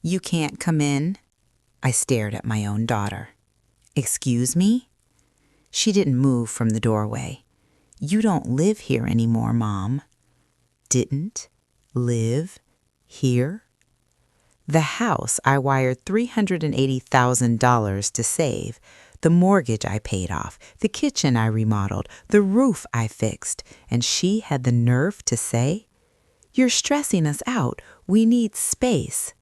You can't come in? I stared at my own daughter. Excuse me? She didn't move from the doorway. You don't live here anymore, Mom. Didn't live here? The house I wired $380,000 to save, the mortgage I paid off, the kitchen I remodeled, the roof I fixed, and she had the nerve to say, "You're stressing us out. We need space."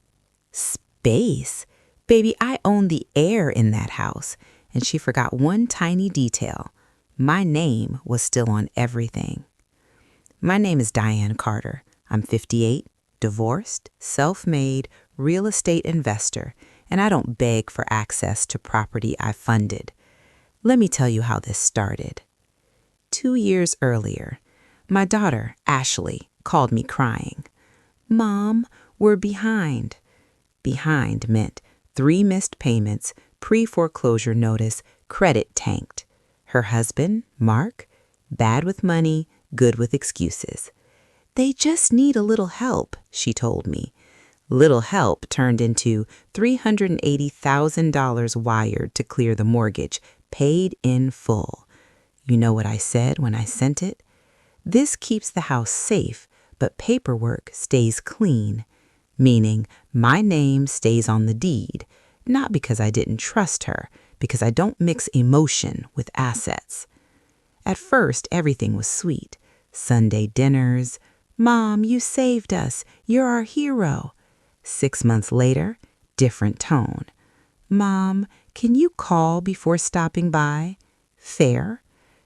Space? Baby, I own the air in that house. And she forgot one tiny detail. My name was still on everything. My name is Diane Carter. I'm 58, divorced, self-made, real estate investor, and I don't beg for access to property I funded. Let me tell you how this started. 2 years earlier, my daughter, Ashley, called me crying. "Mom, we're behind." Behind meant 3 missed payments, pre-foreclosure notice, credit tanked. Her husband, Mark, bad with money, good with excuses. "They just need a little help," she told me. Little help turned into $380,000 wired to clear the mortgage, paid in full. You know what I said when I sent it? This keeps the house safe, but paperwork stays clean, meaning my name stays on the deed, not because I didn't trust her, because I don't mix emotion with assets. At first, everything was sweet. Sunday dinners. "Mom, you saved us. You're our hero." 6 months later, different tone. "Mom, can you call before stopping by?" Fair.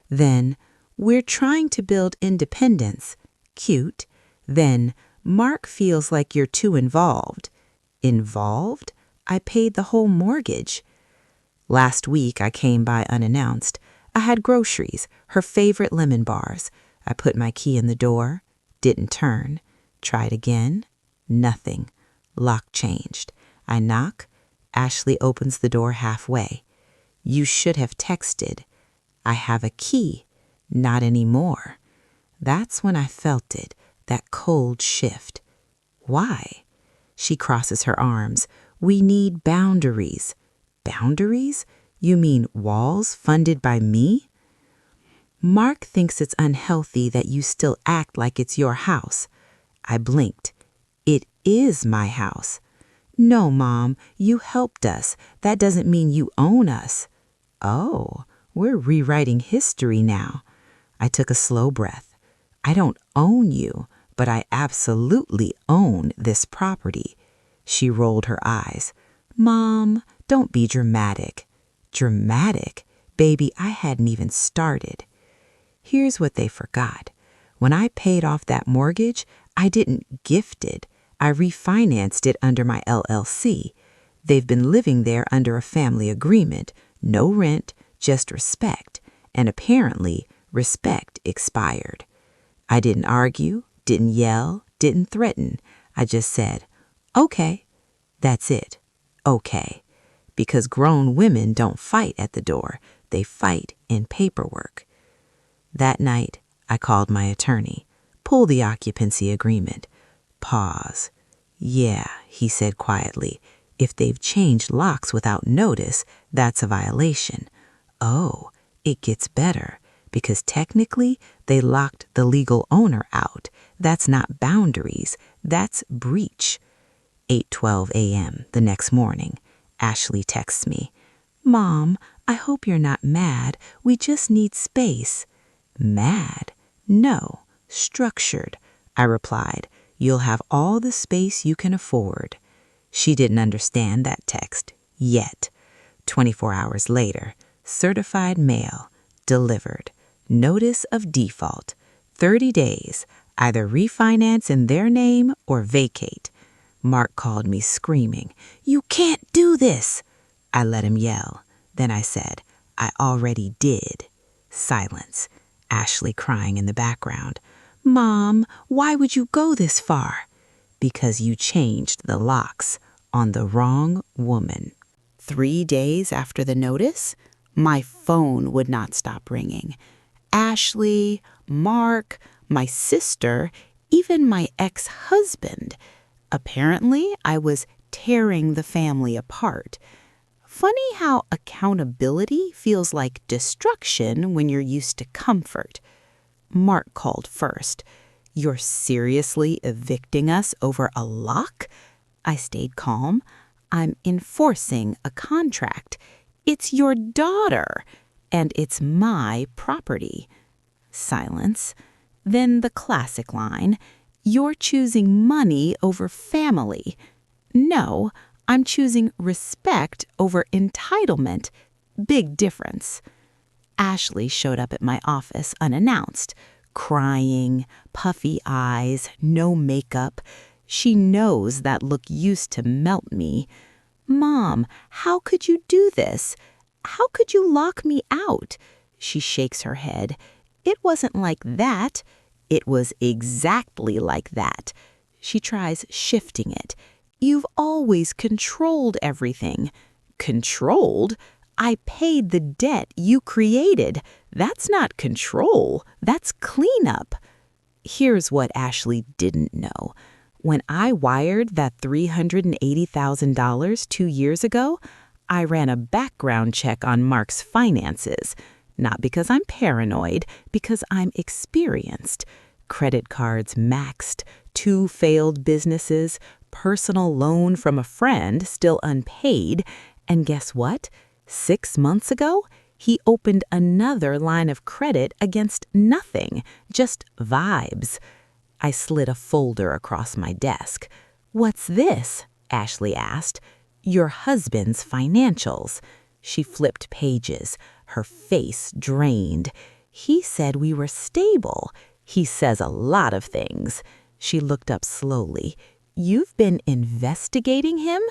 Then, "We're trying to build independence." Cute. Then, "Mark feels like you're too involved." Involved? I paid the whole mortgage. Last week, I came by unannounced. I had groceries, her favorite lemon bars. I put my key in the door. Didn't turn. Tried again. Nothing. Lock changed. I knock. Ashley opens the door halfway. "You should have texted." "I have a key." "Not anymore." That's when I felt it, that cold shift. Why? She crosses her arms. "We need boundaries." Boundaries? You mean walls funded by me? "Mark thinks it's unhealthy that you still act like it's your house." I blinked. "It is my house." "No, Mom, you helped us. That doesn't mean you own us." Oh, we're rewriting history now. I took a slow breath. "I don't own you, but I absolutely own this property." She rolled her eyes. "Mom, don't be dramatic." Dramatic? Baby, I hadn't even started. Here's what they forgot. When I paid off that mortgage, I didn't gift it. I refinanced it under my LLC. They've been living there under a family agreement. No rent, just respect. And apparently, respect expired. I didn't argue, didn't yell, didn't threaten. I just said, "Okay." That's it. Okay. Because grown women don't fight at the door. They fight in paperwork. That night, I called my attorney. "Pull the occupancy agreement." Pause. "Yeah," he said quietly. "If they've changed locks without notice, that's a violation." Oh, it gets better. Because technically, they locked the legal owner out. That's not boundaries. That's breach. 8:12 a.m. the next morning. Ashley texts me. "Mom, I hope you're not mad. We just need space." Mad? No. Structured. I replied, "You'll have all the space you can afford." She didn't understand that text. Yet. 24 hours later, certified mail, delivered. Notice of default. 30 days. Either refinance in their name or vacate. Mark called me screaming, "You can't do this." I let him yell. Then I said, "I already did." Silence. Ashley crying in the background. "Mom, why would you go this far?" "Because you changed the locks on the wrong woman." 3 days after the notice, my phone would not stop ringing. Ashley, Mark, my sister, even my ex-husband. Apparently, I was tearing the family apart. Funny how accountability feels like destruction when you're used to comfort. Mark called first. "You're seriously evicting us over a lock?" I stayed calm. "I'm enforcing a contract. It's your daughter, and it's my property." Silence. Then the classic line, "You're choosing money over family." "No, I'm choosing respect over entitlement." Big difference. Ashley showed up at my office unannounced, crying, puffy eyes, no makeup. She knows that look used to melt me. "Mom, how could you do this? How could you lock me out?" She shakes her head. "It wasn't like that." "It was exactly like that." She tries shifting it. "You've always controlled everything." "Controlled? I paid the debt you created. That's not control. That's cleanup." Here's what Ashley didn't know. When I wired that $380,000 2 years ago, I ran a background check on Mark's finances. Not because I'm paranoid, because I'm experienced. Credit cards maxed, 2 failed businesses, personal loan from a friend still unpaid, and guess what? 6 months ago, he opened another line of credit against nothing, just vibes. I slid a folder across my desk. "What's this?" Ashley asked. "Your husband's financials." She flipped pages, her face drained. "He said we were stable." "He says a lot of things." She looked up slowly. "You've been investigating him?"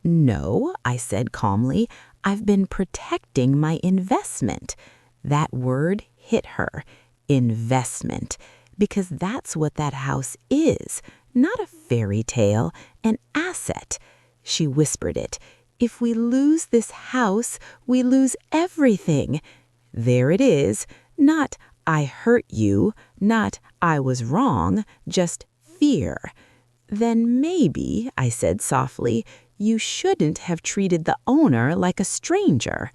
"No," I said calmly. "I've been protecting my investment." That word hit her. Investment. Because that's what that house is. Not a fairy tale, an asset. She whispered it. "If we lose this house, we lose everything." There it is. Not "I hurt you," not "I was wrong," just fear. "Then maybe," I said softly, "you shouldn't have treated the owner like a stranger."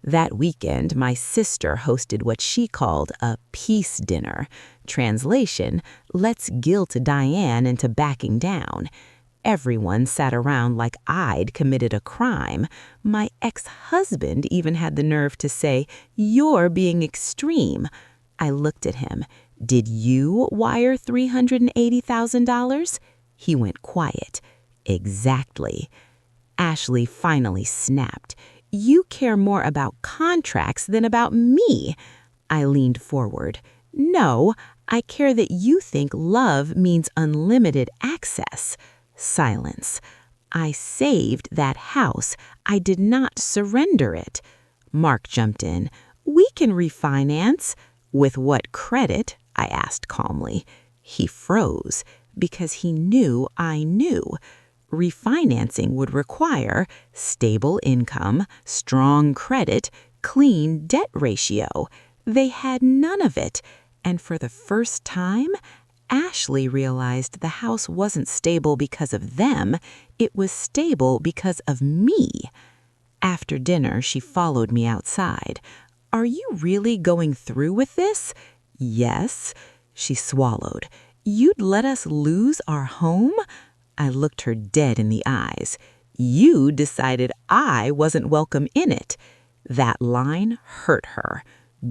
That weekend, my sister hosted what she called a peace dinner. Translation, "Let's guilt Diane into backing down." Everyone sat around like I'd committed a crime. My ex-husband even had the nerve to say, "You're being extreme." I looked at him. "Did you wire $380,000? He went quiet. "Exactly." Ashley finally snapped. "You care more about contracts than about me." I leaned forward. "No, I care that you think love means unlimited access." Silence. "I saved that house. I did not surrender it." Mark jumped in. "We can refinance." "With what credit?" I asked calmly. He froze because he knew I knew. Refinancing would require stable income, strong credit, clean debt ratio. They had none of it. And for the first time, Ashley realized the house wasn't stable because of them. It was stable because of me. After dinner, she followed me outside. "Are you really going through with this?" "Yes." She swallowed. "You'd let us lose our home?" I looked her dead in the eyes. "You decided I wasn't welcome in it." That line hurt her.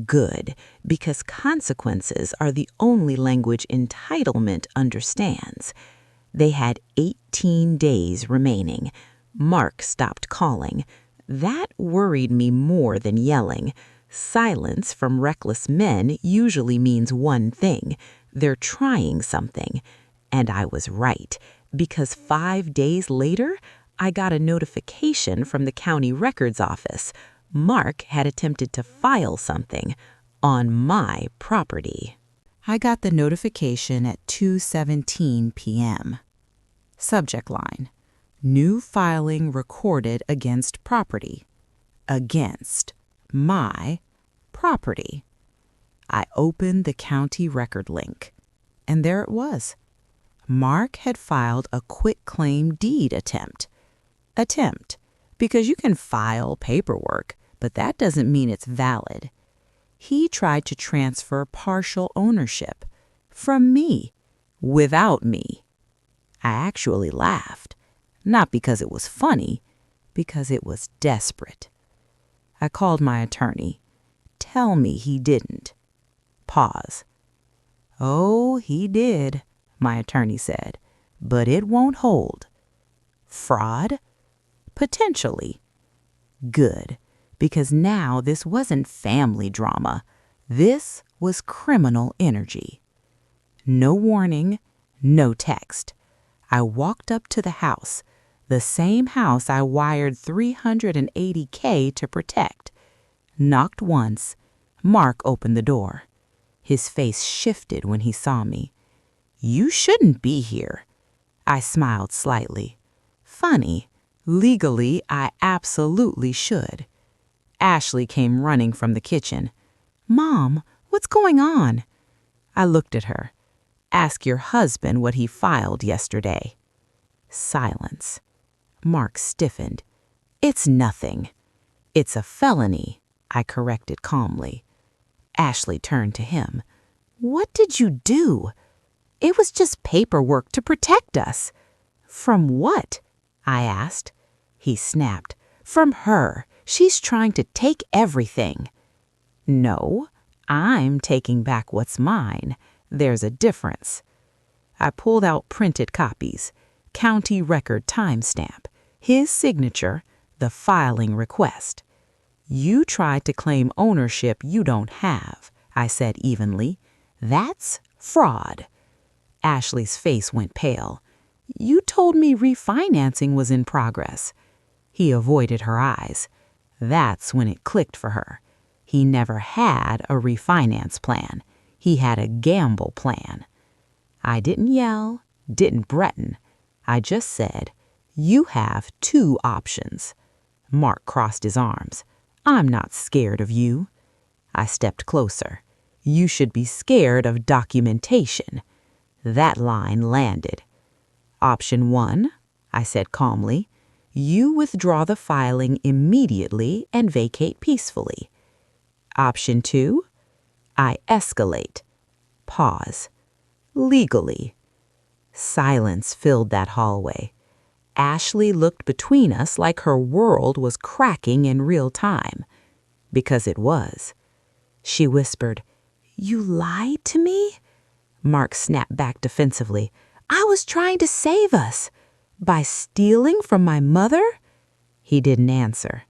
Good, because consequences are the only language entitlement understands. They had 18 days remaining. Mark stopped calling. That worried me more than yelling. Silence from reckless men usually means one thing. They're trying something. And I was right, because 5 days later, I got a notification from the county records office. Mark had attempted to file something on my property. I got the notification at 2:17 p.m. Subject line: New filing recorded against property. Against my property. I opened the county record link, and there it was. Mark had filed a quitclaim deed attempt. attempt, because you can file paperwork, but that doesn't mean it's valid. He tried to transfer partial ownership from me, without me. I actually laughed, not because it was funny, because it was desperate. I called my attorney. Tell me he didn't. Pause. Oh, he did, my attorney said, but it won't hold. Fraud? Potentially. Good, because now this wasn't family drama. This was criminal energy. No warning, no text. I walked up to the house, the same house I wired $380K to protect. Knocked once. Mark opened the door. His face shifted when he saw me. You shouldn't be here. I smiled slightly. Funny. Legally, I absolutely should. Ashley came running from the kitchen. Mom, what's going on? I looked at her. Ask your husband what he filed yesterday. Silence. Mark stiffened. It's nothing. It's a felony, I corrected calmly. Ashley turned to him. What did you do? It was just paperwork to protect us. From what? I asked. He snapped. From her. She's trying to take everything. No, I'm taking back what's mine. There's a difference. I pulled out printed copies, county record timestamp, his signature, the filing request. You tried to claim ownership you don't have, I said evenly. That's fraud. Ashley's face went pale. You told me refinancing was in progress. He avoided her eyes. That's when it clicked for her. He never had a refinance plan. He had a gamble plan. I didn't yell, didn't threaten. I just said, you have two options. Mark crossed his arms. I'm not scared of you. I stepped closer. You should be scared of documentation. That line landed. Option 1, I said calmly, you withdraw the filing immediately and vacate peacefully. Option 2, I escalate. Pause. Legally. Silence filled that hallway. Ashley looked between us like her world was cracking in real time. Because it was. She whispered, You lied to me? Mark snapped back defensively. I was trying to save us. By stealing from my mother? He didn't answer,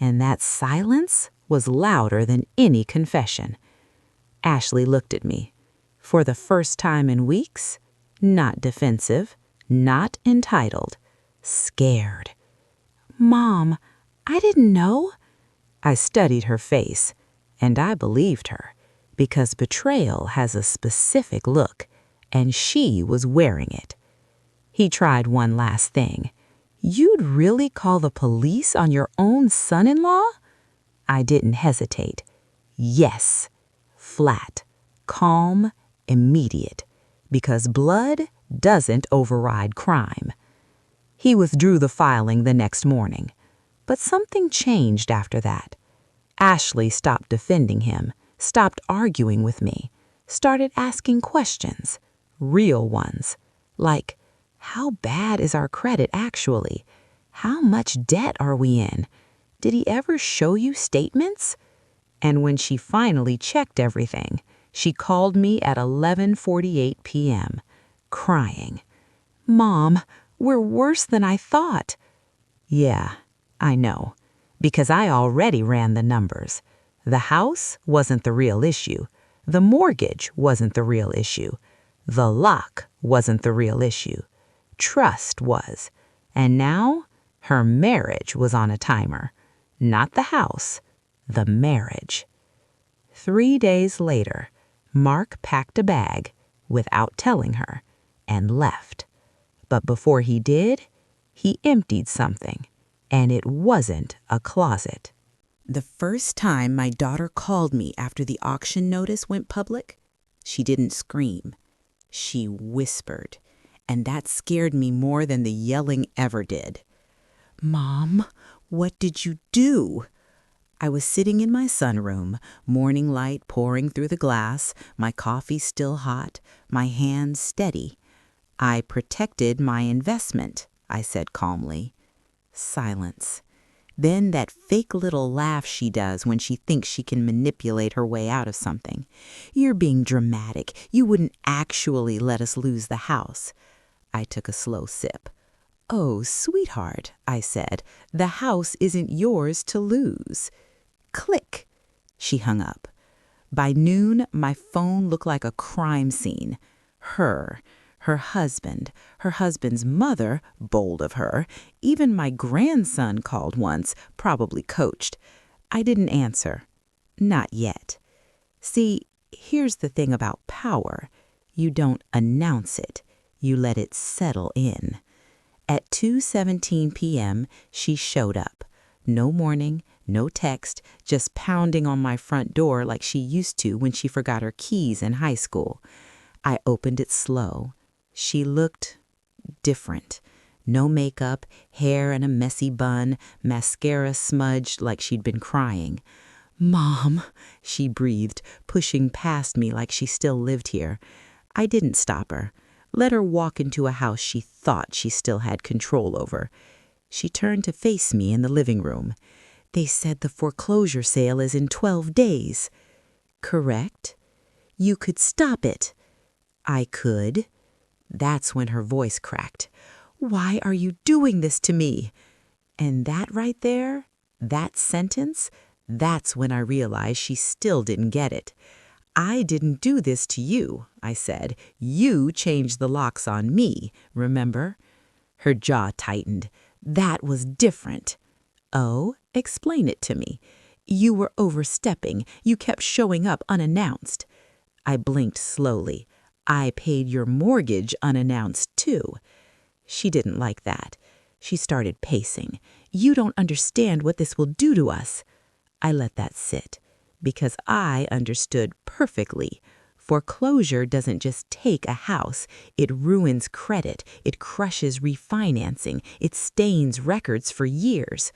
and that silence was louder than any confession. Ashley looked at me. For the first time in weeks, not defensive, not entitled, scared. Mom, I didn't know. I studied her face, and I believed her, because betrayal has a specific look, and she was wearing it. He tried one last thing. You'd really call the police on your own son-in-law? I didn't hesitate. Yes. Flat. Calm. Immediate. Because blood doesn't override crime. He withdrew the filing the next morning. But something changed after that. Ashley stopped defending him, stopped arguing with me, started asking questions. Real ones. Like, how bad is our credit actually? How much debt are we in? Did he ever show you statements? And when she finally checked everything, she called me at 11:48 p.m., crying. Mom, we're worse than I thought. Yeah, I know, because I already ran the numbers. The house wasn't the real issue. The mortgage wasn't the real issue. The lock wasn't the real issue. Trust was. And now her marriage was on a timer. Not the house, the marriage. 3 days later, Mark packed a bag without telling her and left. But before he did, he emptied something, and it wasn't a closet. The first time my daughter called me after the auction notice went public, she didn't scream. She whispered, and that scared me more than the yelling ever did. "Mom, what did you do?" I was sitting in my sunroom, morning light pouring through the glass, my coffee still hot, my hands steady. "I protected my investment," I said calmly. Silence. Then that fake little laugh she does when she thinks she can manipulate her way out of something. "You're being dramatic. You wouldn't actually let us lose the house." I took a slow sip. "Oh, sweetheart," I said, "the house isn't yours to lose." Click. She hung up. By noon, my phone looked like a crime scene. Her husband, her husband's mother, bold of her, even my grandson called once, probably coached. I didn't answer. Not yet. See, here's the thing about power. You don't announce it. You let it settle in. At 2:17 p.m., she showed up. No morning, no text, just pounding on my front door like she used to when she forgot her keys in high school. I opened it slow. She looked different. No makeup, hair in a messy bun, mascara smudged like she'd been crying. "Mom," she breathed, pushing past me like she still lived here. I didn't stop her. Let her walk into a house she thought she still had control over. She turned to face me in the living room. "They said the foreclosure sale is in 12 days. "Correct. "You could stop it." "I could." That's when her voice cracked. "Why are you doing this to me?" And that right there, that sentence, that's when I realized she still didn't get it. "I didn't do this to you," I said. "You changed the locks on me, remember?" Her jaw tightened. "That was different." "Oh, explain it to me." "You were overstepping. You kept showing up unannounced." I blinked slowly. "I paid your mortgage unannounced, too." She didn't like that. She started pacing. "You don't understand what this will do to us." I let that sit, because I understood perfectly. Foreclosure doesn't just take a house. It ruins credit. It crushes refinancing. It stains records for years.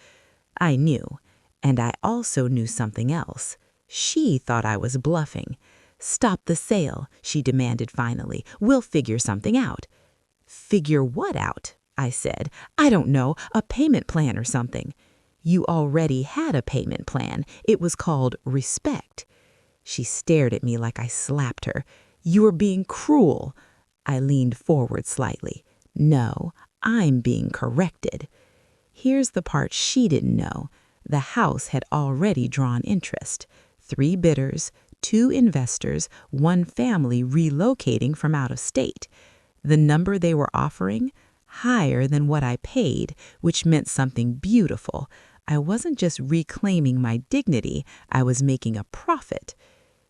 I knew. And I also knew something else. She thought I was bluffing. "Stop the sale," she demanded finally. "We'll figure something out." "Figure what out?" I said. "I don't know, a payment plan or something." "You already had a payment plan. It was called respect." She stared at me like I slapped her. "You're being cruel." I leaned forward slightly. "No, I'm being corrected." Here's the part she didn't know. The house had already drawn interest. 3 bidders, 2 investors, 1 family relocating from out of state. The number they were offering? Higher than what I paid, which meant something beautiful. I wasn't just reclaiming my dignity, I was making a profit.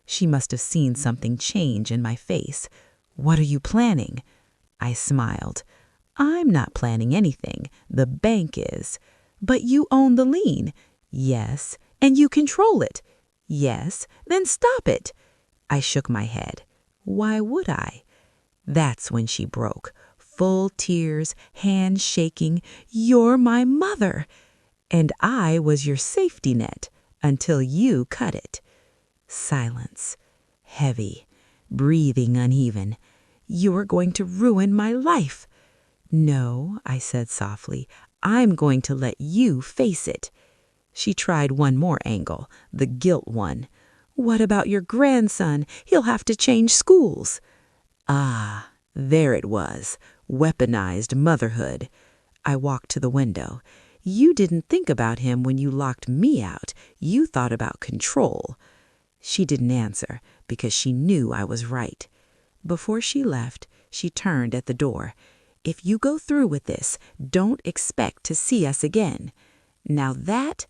She must have seen something change in my face. "What are you planning?" I smiled. "I'm not planning anything. The bank is." "But you own the lien." "Yes." "And you control it." "Yes." "Then stop it." I shook my head. Why would I? That's when she broke. Full tears, hands shaking. "You're my mother." "And I was your safety net until you cut it." Silence. Heavy. Breathing uneven. "You are going to ruin my life." "No," I said softly. "I'm going to let you face it." She tried one more angle, the guilt one. "What about your grandson? He'll have to change schools." Ah, there it was. Weaponized motherhood. I walked to the window. "You didn't think about him when you locked me out. You thought about control." She didn't answer because she knew I was right. Before she left, she turned at the door. "If you go through with this, don't expect to see us again." Now that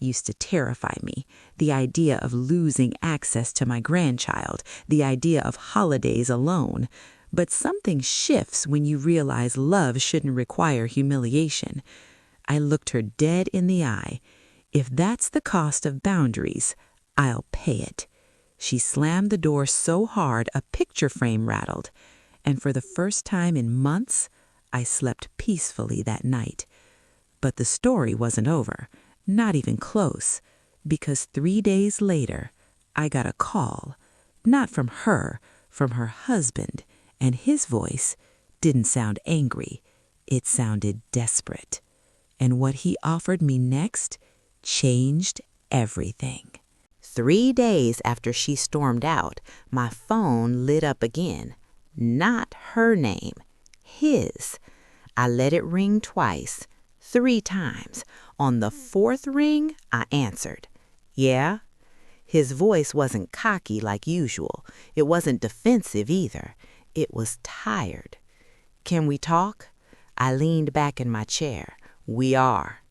used to terrify me. The idea of losing access to my grandchild, the idea of holidays alone. But something shifts when you realize love shouldn't require humiliation. I looked her dead in the eye. "If that's the cost of boundaries, I'll pay it." She slammed the door so hard a picture frame rattled. And for the first time in months, I slept peacefully that night. But the story wasn't over, not even close, because 3 days later, I got a call, not from her husband, and his voice didn't sound angry. It sounded desperate. And what he offered me next changed everything. 3 days after she stormed out, my phone lit up again. Not her name, his. I let it ring twice, 3 times. On the 4th ring, I answered. Yeah? His voice wasn't cocky like usual. It wasn't defensive either. It was tired. Can we talk? I leaned back in my chair. We are.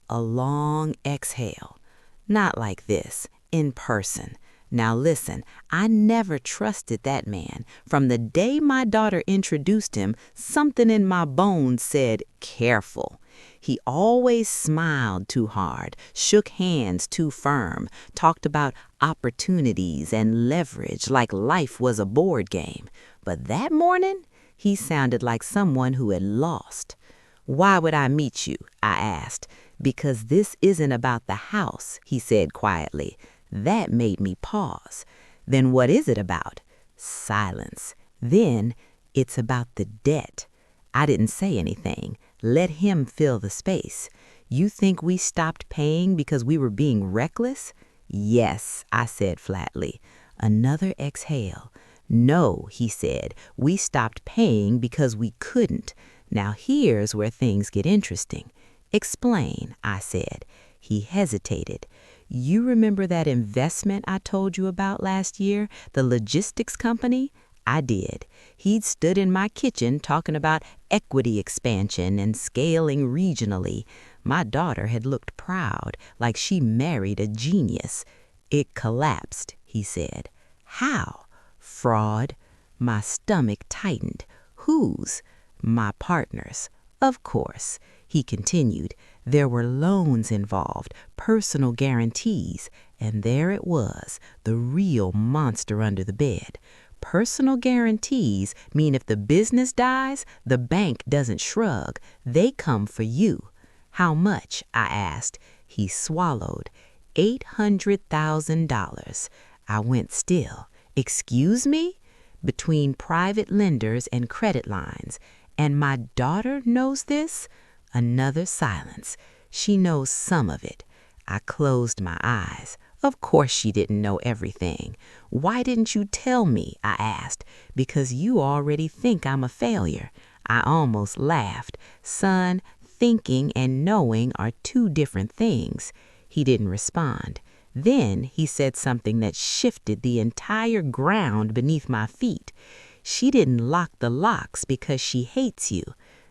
A long exhale. Not like this, in person. Now listen, I never trusted that man. From the day my daughter introduced him, something in my bones said, careful. He always smiled too hard, shook hands too firm, talked about opportunities and leverage like life was a board game. But that morning, he sounded like someone who had lost. Why would I meet you? I asked. Because this isn't about the house, he said quietly. That made me pause. Then what is it about? Silence. Then it's about the debt. I didn't say anything. Let him fill the space. You think we stopped paying because we were being reckless? Yes, I said flatly. Another exhale. No, he said, we stopped paying because we couldn't. Now here's where things get interesting. Explain, I said. He hesitated. You remember that investment I told you about last year, the logistics company? I did. He'd stood in my kitchen talking about equity expansion and scaling regionally. My daughter had looked proud, like she married a genius. It collapsed, he said. How? Fraud. My stomach tightened. Whose? My partner's. Of course. He continued. There were loans involved, personal guarantees, and there it was, the real monster under the bed. Personal guarantees mean if the business dies, the bank doesn't shrug. They come for you. How much? I asked. He swallowed. $800,000. I went still. Excuse me? Between private lenders and credit lines. And my daughter knows this? Another silence. She knows some of it. I closed my eyes. Of course she didn't know everything. Why didn't you tell me? I asked. Because you already think I'm a failure. I almost laughed. Son, thinking and knowing are 2 different things. He didn't respond. Then he said something that shifted the entire ground beneath my feet. She didn't lock the locks because she hates you.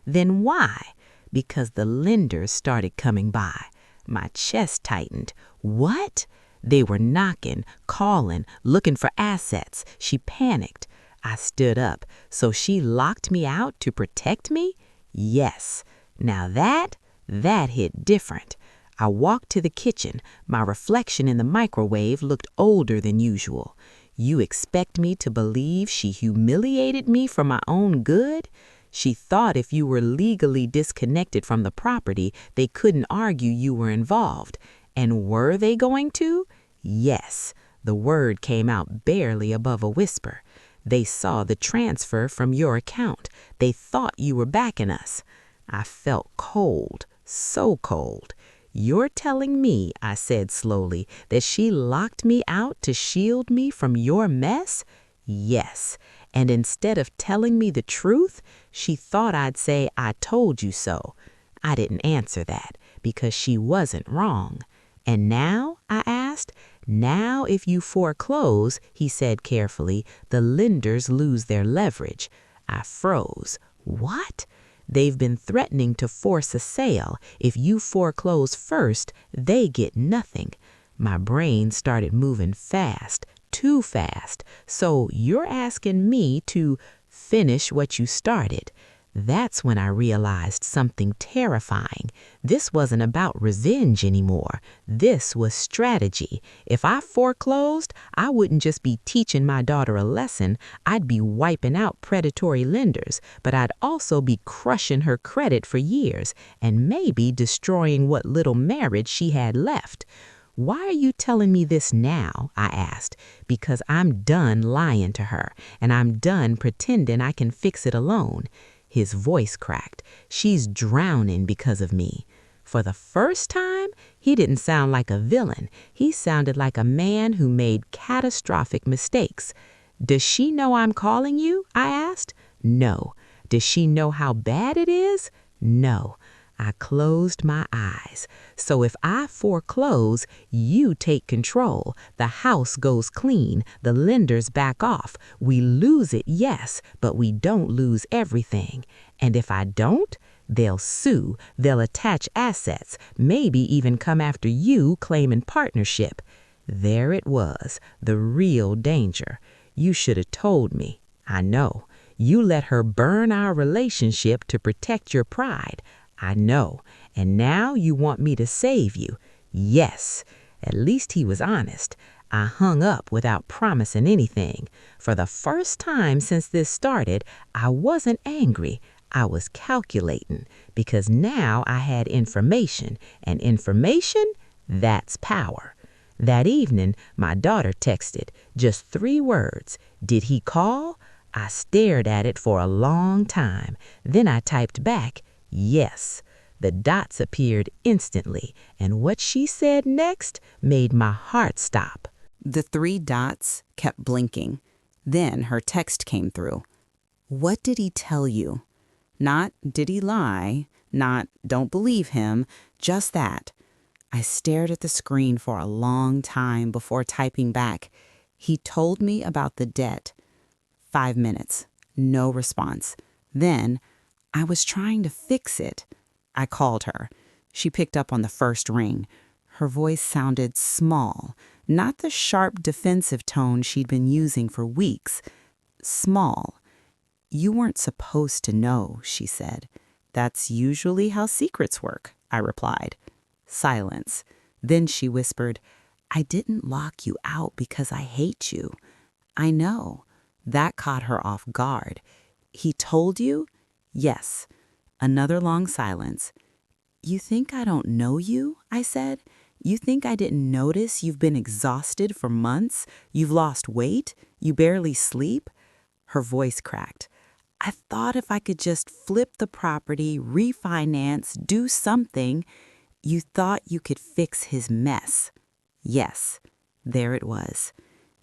Then why? Because the lenders started coming by. My chest tightened. What? They were knocking, calling, looking for assets. She panicked. I stood up. So she locked me out to protect me? Yes. Now that hit different. I walked to the kitchen. My reflection in the microwave looked older than usual. You expect me to believe she humiliated me for my own good? She thought if you were legally disconnected from the property, they couldn't argue you were involved. And were they going to? Yes. The word came out barely above a whisper. They saw the transfer from your account. They thought you were backing us. I felt cold, so cold. You're telling me, I said slowly, that she locked me out to shield me from your mess? Yes. And instead of telling me the truth, she thought I'd say, I told you so. I didn't answer that because she wasn't wrong. And now, I asked, now if you foreclose, he said carefully, the lenders lose their leverage. I froze. What? They've been threatening to force a sale. If you foreclose first, they get nothing. My brain started moving fast, too fast. So you're asking me to finish what you started. That's when I realized something terrifying. This wasn't about revenge anymore. This was strategy. If I foreclosed, I wouldn't just be teaching my daughter a lesson, I'd be wiping out predatory lenders, but I'd also be crushing her credit for years and maybe destroying what little marriage she had left. "Why are you telling me this now?" I asked. "Because I'm done lying to her, and I'm done pretending I can fix it alone." His voice cracked. "She's drowning because of me." For the first time, he didn't sound like a villain. He sounded like a man who made catastrophic mistakes. "Does she know I'm calling you?" I asked. "No." "Does she know how bad it is?" "No." I closed my eyes. "So if I foreclose, you take control. The house goes clean. The lenders back off. We lose it, yes, but we don't lose everything. And if I don't, they'll sue. They'll attach assets, maybe even come after you claiming partnership." There it was, the real danger. "You should have told me." "I know. You let her burn our relationship to protect your pride." "I know. And now you want me to save you." "Yes." At least he was honest. I hung up without promising anything. For the first time since this started, I wasn't angry. I was calculating, because now I had information, and information, that's power. That evening, my daughter texted, just 3 words. "Did he call?" I stared at it for a long time. Then I typed back, "Yes." The dots appeared instantly, and what she said next made my heart stop. The 3 dots kept blinking. Then her text came through. "What did he tell you?" Not, "Did he lie?" Not, "Don't believe him." Just that. I stared at the screen for a long time before typing back, "He told me about the debt." 5 minutes. No response. Then, I was trying to fix it. I called her. She picked up on the first ring. Her voice sounded small, not the sharp defensive tone she'd been using for weeks. Small. "You weren't supposed to know," she said. "That's usually how secrets work," I replied. Silence. Then she whispered, "I didn't lock you out because I hate you." "I know." That caught her off guard. "He told you?" "Yes." Another long silence. "You think I don't know you?" I said. "You think I didn't notice you've been exhausted for months? You've lost weight? You barely sleep?" Her voice cracked. "I thought if I could just flip the property, refinance, do something." "You thought you could fix his mess." "Yes." There it was.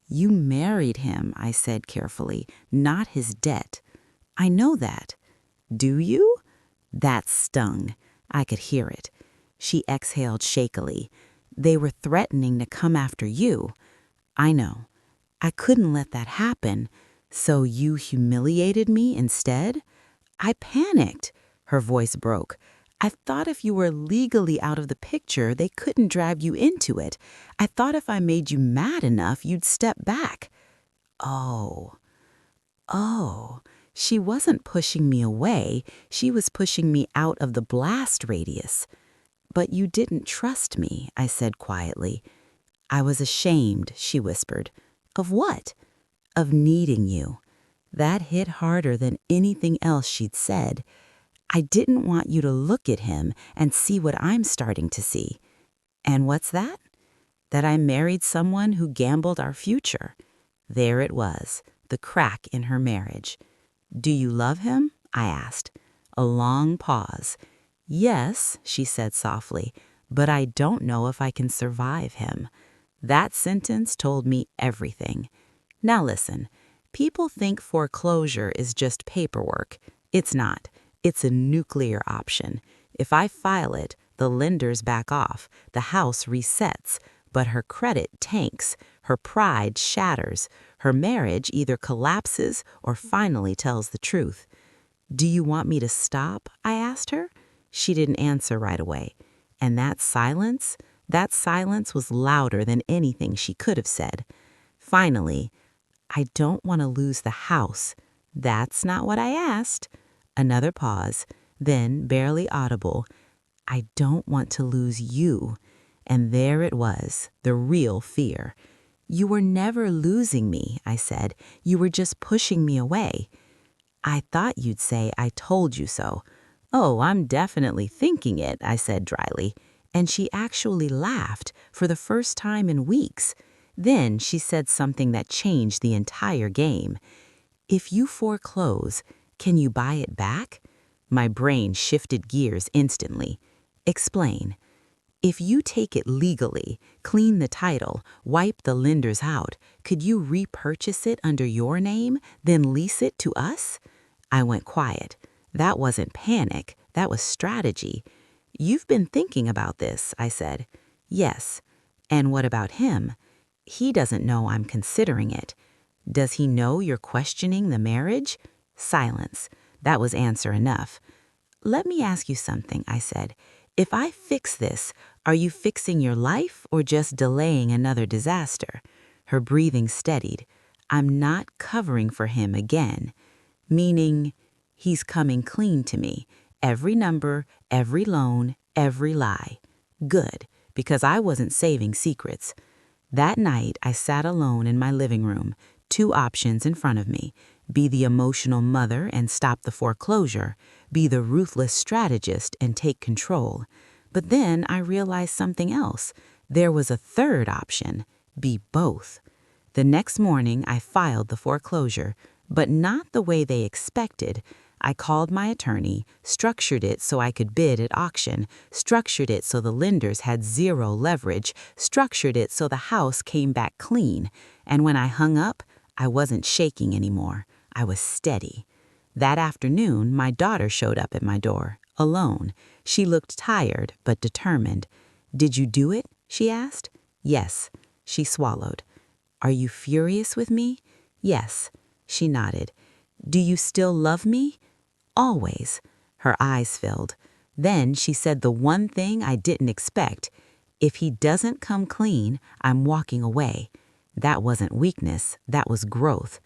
"You married him," I said carefully, "not his debt." "I know that." "Do you?" That stung. I could hear it. She exhaled shakily. "They were threatening to come after you." "I know. I couldn't let that happen. So you humiliated me instead?" "I panicked." Her voice broke. "I thought if you were legally out of the picture, they couldn't drag you into it. I thought if I made you mad enough, you'd step back." Oh. She wasn't pushing me away. She was pushing me out of the blast radius. "But you didn't trust me," I said quietly. "I was ashamed," she whispered. "Of what?" "Of needing you." That hit harder than anything else she'd said. "I didn't want you to look at him and see what I'm starting to see." "And what's that?" "That I married someone who gambled our future." There it was, the crack in her marriage. "Do you love him?" I asked. A long pause. "Yes," she said softly, "but I don't know if I can survive him." That sentence told me everything. Now listen, people think foreclosure is just paperwork. It's not. It's a nuclear option. If I file it, the lenders back off, the house resets, but her credit tanks, her pride shatters, her marriage either collapses or finally tells the truth. "Do you want me to stop?" I asked her. She didn't answer right away. And that silence was louder than anything she could have said. Finally, "I don't want to lose the house." "That's not what I asked." Another pause, then, barely audible, "I don't want to lose you." And there it was, the real fear. "You were never losing me," I said. "You were just pushing me away." "I thought you'd say I told you so." "Oh, I'm definitely thinking it," I said dryly. And she actually laughed for the first time in weeks. Then she said something that changed the entire game. "If you foreclose, can you buy it back?" My brain shifted gears instantly. "Explain." "If you take it legally, clean the title, wipe the lenders out, could you repurchase it under your name, then lease it to us?" I went quiet. That wasn't panic, that was strategy. "You've been thinking about this," I said. "Yes." "And what about him?" "He doesn't know I'm considering it." "Does he know you're questioning the marriage?" Silence. That was answer enough. "Let me ask you something," I said. "If I fix this, are you fixing your life or just delaying another disaster?" Her breathing steadied. "I'm not covering for him again." Meaning, he's coming clean to me. Every number, every loan, every lie. Good, because I wasn't saving secrets. That night, I sat alone in my living room, two options in front of me. Be the emotional mother and stop the foreclosure. Be the ruthless strategist and take control. But then I realized something else. There was a third option. Be both. The next morning, I filed the foreclosure, but not the way they expected. I called my attorney, structured it so I could bid at auction, structured it so the lenders had zero leverage, structured it so the house came back clean. And when I hung up, I wasn't shaking anymore. I was steady. That afternoon, my daughter showed up at my door, alone. She looked tired but determined. "Did you do it?" she asked. "Yes." She swallowed. "Are you furious with me?" "Yes." She nodded. "Do you still love me?" "Always." Her eyes filled. Then she said the one thing I didn't expect. "If he doesn't come clean, I'm walking away." That wasn't weakness, that was growth.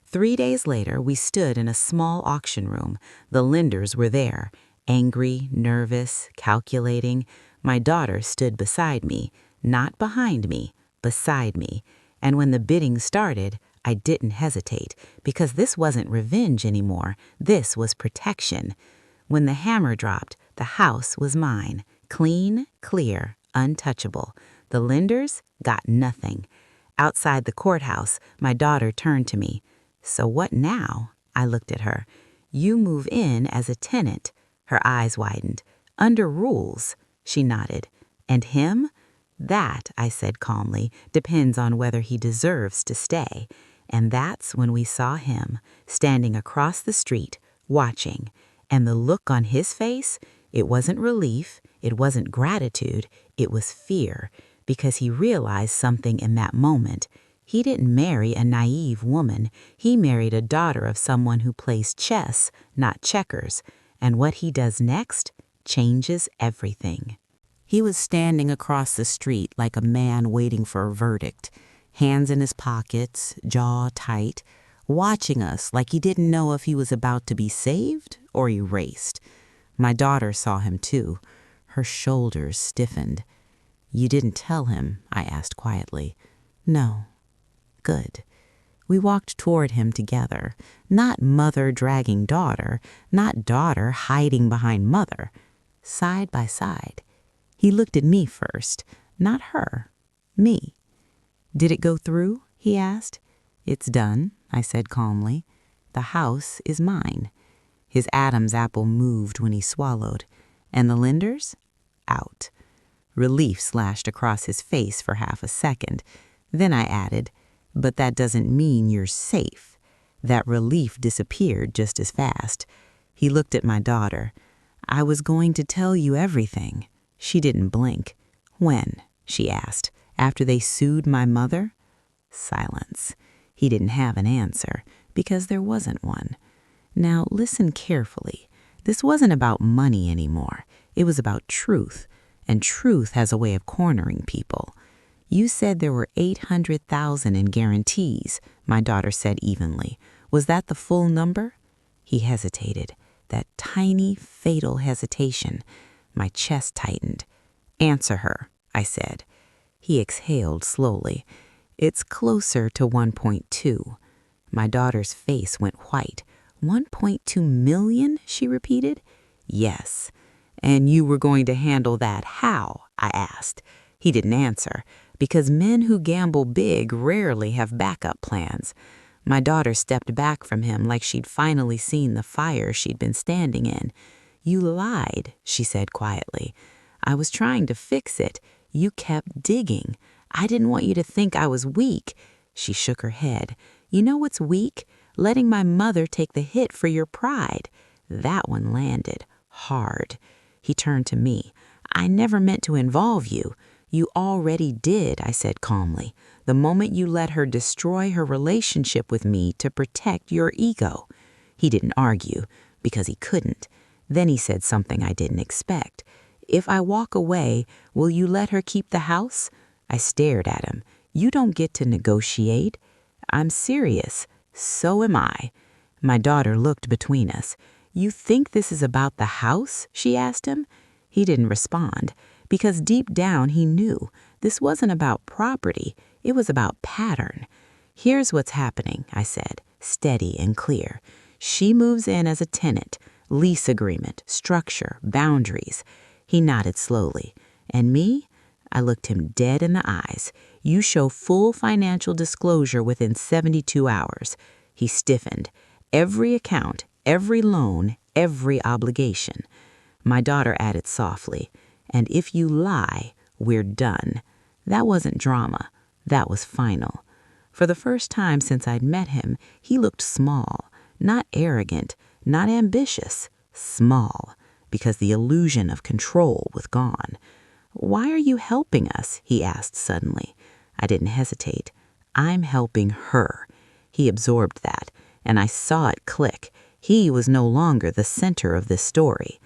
3 days later, we stood in a small auction room. The lenders were there, angry, nervous, calculating. My daughter stood beside me, not behind me, beside me. And when the bidding started, I didn't hesitate, because this wasn't revenge anymore. This was protection. When the hammer dropped, the house was mine, clean, clear, untouchable. The lenders got nothing. Outside the courthouse, my daughter turned to me. "So what now?" I looked at her. "You move in as a tenant." Her eyes widened. "Under rules." She nodded. "And him?" "That," I said calmly, "depends on whether he deserves to stay." And that's when we saw him, standing across the street, watching. And the look on his face, it wasn't relief, it wasn't gratitude, it was fear, because he realized something in that moment. He didn't marry a naive woman. He married a daughter of someone who plays chess, not checkers. And what he does next changes everything. He was standing across the street like a man waiting for a verdict, hands in his pockets, jaw tight, watching us like he didn't know if he was about to be saved or erased. My daughter saw him too. Her shoulders stiffened. "You didn't tell him?" I asked quietly. "No." "Good." We walked toward him together, not mother dragging daughter, not daughter hiding behind mother. Side by side. He looked at me first, not her, me. "Did it go through?" he asked. "It's done," I said calmly. "The house is mine." His Adam's apple moved when he swallowed. "And the lenders?" "Out." Relief slashed across his face for half a second. Then I added, "But that doesn't mean you're safe." That relief disappeared just as fast. He looked at my daughter. "I was going to tell you everything." She didn't blink. "When?" she asked. "After they sued my mother?" Silence. He didn't have an answer, because there wasn't one. Now listen carefully. This wasn't about money anymore. It was about truth, and truth has a way of cornering people. "You said there were 800,000 in guarantees," my daughter said evenly. "Was that the full number?" He hesitated. that tiny, fatal hesitation. My chest tightened. "Answer her," I said. He exhaled slowly. "It's closer to 1.2. My daughter's face went white. 1.2 million, she repeated. "Yes." "And you were going to handle that how?" I asked. He didn't answer, because men who gamble big rarely have backup plans. My daughter stepped back from him like she'd finally seen the fire she'd been standing in. "You lied," she said quietly. "I was trying to fix it. You kept digging. I didn't want you to think I was weak." She shook her head. "You know what's weak? Letting my mother take the hit for your pride." That one landed hard. He turned to me. "I never meant to involve you." "You already did," I said calmly, "the moment you let her destroy her relationship with me to protect your ego." He didn't argue, because he couldn't. Then he said something I didn't expect. "If I walk away, will you let her keep the house?" I stared at him. "You don't get to negotiate." "I'm serious." "So am I." My daughter looked between us. "You think this is about the house?" she asked him. He didn't respond, because deep down he knew this wasn't about property, it was about pattern. "Here's what's happening," I said, steady and clear. "She moves in as a tenant, lease agreement, structure, boundaries." He nodded slowly. "And me?" I looked him dead in the eyes. "You show full financial disclosure within 72 hours. He stiffened. "Every account, every loan, every obligation." My daughter added softly, "And if you lie, we're done." That wasn't drama. That was final. For the first time since I'd met him, he looked small, not arrogant, not ambitious, small, because the illusion of control was gone. "Why are you helping us?" he asked suddenly. I didn't hesitate. "I'm helping her." He absorbed that, and I saw it click. He was no longer the center of this story.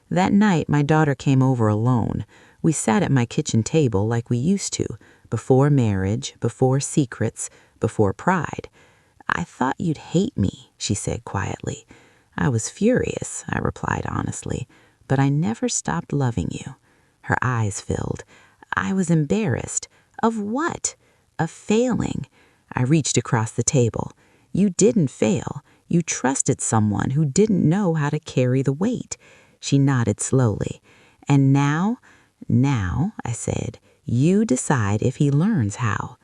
That night, my daughter came over alone. We sat at my kitchen table like we used to, before marriage, before secrets, before pride. "I thought you'd hate me," she said quietly. "I was furious," I replied honestly, "but I never stopped loving you." Her eyes filled. "I was embarrassed." "Of what?" "Of failing." I reached across the table. "You didn't fail. You trusted someone who didn't know how to carry the weight." She nodded slowly. "And now?" "Now," I said, "you decide if he learns how."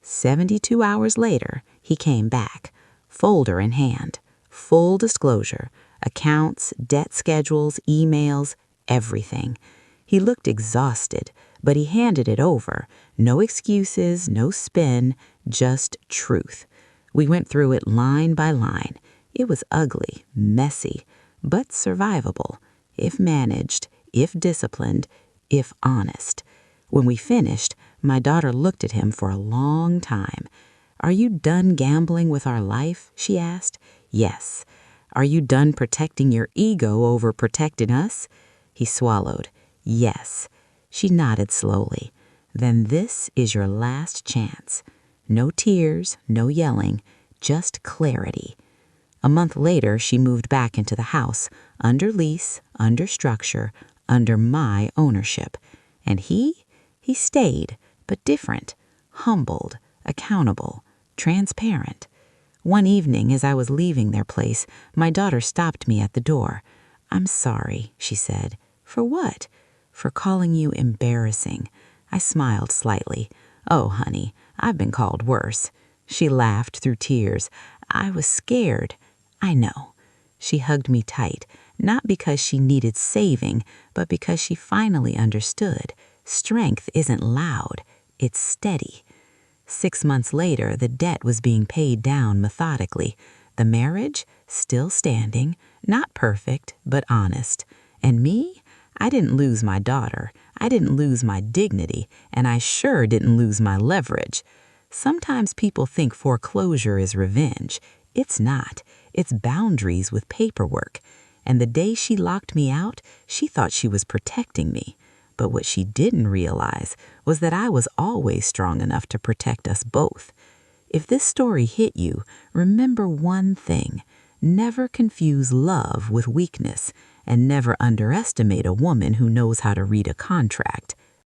72 hours later, he came back, folder in hand, full disclosure, accounts, debt schedules, emails, everything. He looked exhausted, but he handed it over. No excuses, no spin, just truth. We went through it line by line. It was ugly, messy, but survivable, if managed, if disciplined, if honest. When we finished, my daughter looked at him for a long time. "Are you done gambling with our life?" she asked. "Yes." "Are you done protecting your ego over protecting us?" He swallowed. "Yes." She nodded slowly. "Then this is your last chance. No tears, no yelling, just clarity." A month later, she moved back into the house, under lease, under structure, under my ownership. And he stayed, but different, humbled, accountable, transparent. One evening, as I was leaving their place, my daughter stopped me at the door. "I'm sorry," she said. "For what?" "For calling you embarrassing." I smiled slightly. "Oh, honey, I've been called worse." She laughed through tears. "I was scared." "I know." She hugged me tight, not because she needed saving, but because she finally understood. Strength isn't loud, it's steady. 6 months later, the debt was being paid down methodically. The marriage, still standing, not perfect, but honest. And me? I didn't lose my daughter. I didn't lose my dignity, and I sure didn't lose my leverage. Sometimes people think foreclosure is revenge. It's not. It's boundaries with paperwork. And the day she locked me out, she thought she was protecting me. But what she didn't realize was that I was always strong enough to protect us both. If this story hit you, remember one thing. Never confuse love with weakness, and never underestimate a woman who knows how to read a contract.